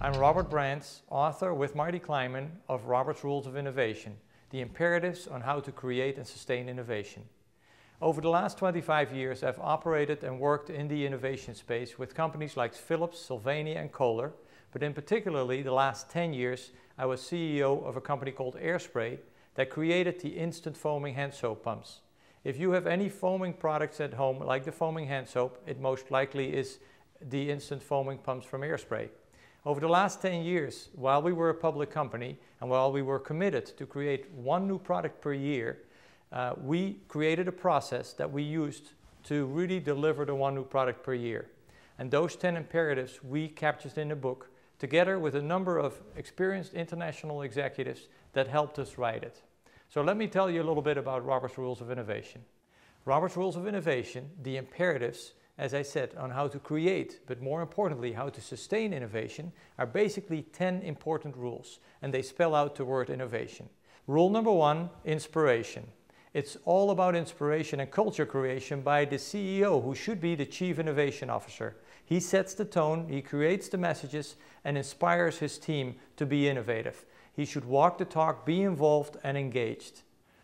I'm Robert Brands, author with Marty Kleiman of Robert's Rules of Innovation, the imperatives on how to create and sustain innovation. Over the last 25 years, I've operated and worked in the innovation space with companies like Philips, Sylvania and Kohler, but in particularly the last 10 years, I was CEO of a company called Airspray that created the instant foaming hand soap pumps. If you have any foaming products at home, like the foaming hand soap, it most likely is the instant foaming pumps from Airspray. Over the last 10 years, while we were a public company and while we were committed to create one new product per year, we created a process that we used to really deliver the one new product per year. And those 10 imperatives we captured in a book together with a number of experienced international executives that helped us write it. So let me tell you a little bit about Robert's Rules of Innovation. Robert's Rules of Innovation, the imperatives, as I said, on how to create, but more importantly, how to sustain innovation, are basically 10 important rules, and they spell out the word innovation. Rule number 1, inspiration. It's all about inspiration and culture creation by the CEO, who should be the Chief Innovation Officer. He sets the tone, he creates the messages, and inspires his team to be innovative. He should walk the talk, be involved and engaged.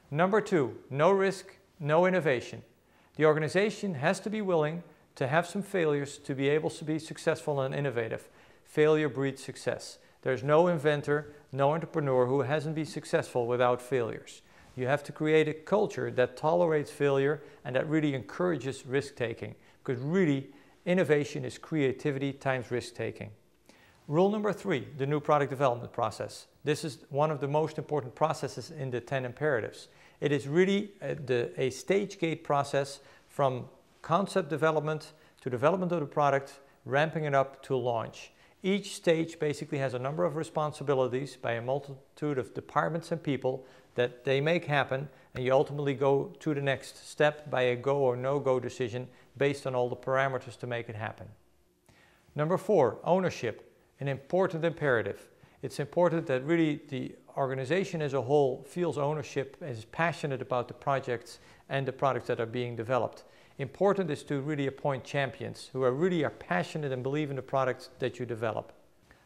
Number 2, no risk, no innovation. The organization has to be willing to have some failures to be able to be successful and innovative. Failure breeds success. There's no inventor, no entrepreneur who hasn't been successful without failures. You have to create a culture that tolerates failure and that really encourages risk-taking, because really innovation is creativity times risk-taking. Rule number 3, the new product development process. This is one of the most important processes in the 10 imperatives. It is really a stage gate process from concept development to development of the product, ramping it up to launch. Each stage basically has a number of responsibilities by a multitude of departments and people that they make happen, and you ultimately go to the next step by a go or no-go decision based on all the parameters to make it happen. Number 4, ownership, an important imperative. It's important that really the organization as a whole feels ownership and is passionate about the projects and the products that are being developed. Important is to really appoint champions who are passionate and believe in the products that you develop.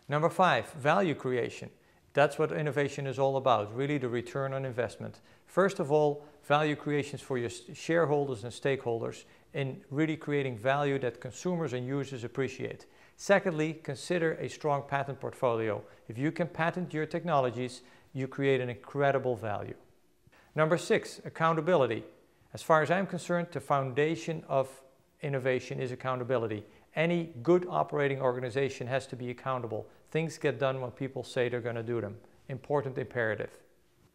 Number 5, value creation. That's what innovation is all about, really the return on investment. First of all, value creations for your shareholders and stakeholders in really creating value that consumers and users appreciate. Secondly, consider a strong patent portfolio. If you can patent your technologies, you create an incredible value. Number 6, accountability. As far as I'm concerned, the foundation of innovation is accountability. Any good operating organization has to be accountable. Things get done when people say they're going to do them. Important imperative.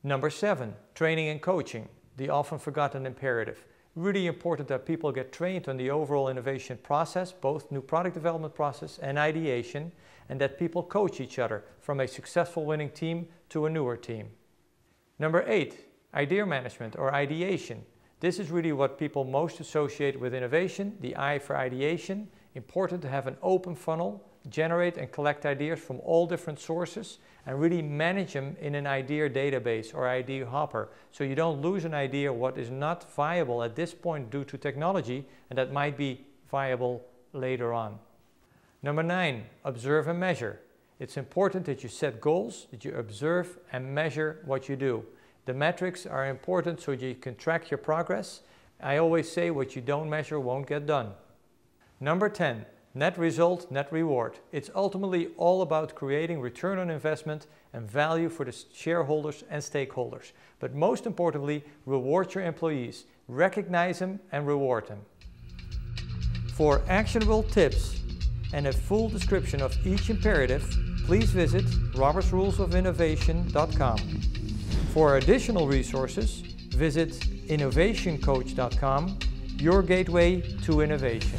Number 7, training and coaching, the often forgotten imperative. Really important that people get trained on the overall innovation process, both new product development process and ideation, and that people coach each other from a successful winning team to a newer team. Number 8, idea management or ideation. This is really what people most associate with innovation, the I for ideation. Important to have an open funnel, generate and collect ideas from all different sources and really manage them in an idea database or idea hopper, so you don't lose an idea what is not viable at this point due to technology and that might be viable later on. Number 9, observe and measure. It's important that you set goals, that you observe and measure what you do. The metrics are important so you can track your progress. I always say what you don't measure won't get done. Number 10, net result, net reward. It's ultimately all about creating return on investment and value for the shareholders and stakeholders. But most importantly, reward your employees, recognize them and reward them. For actionable tips and a full description of each imperative, please visit robertsrulesofinnovation.com. For additional resources, visit innovationcoach.com, your gateway to innovation.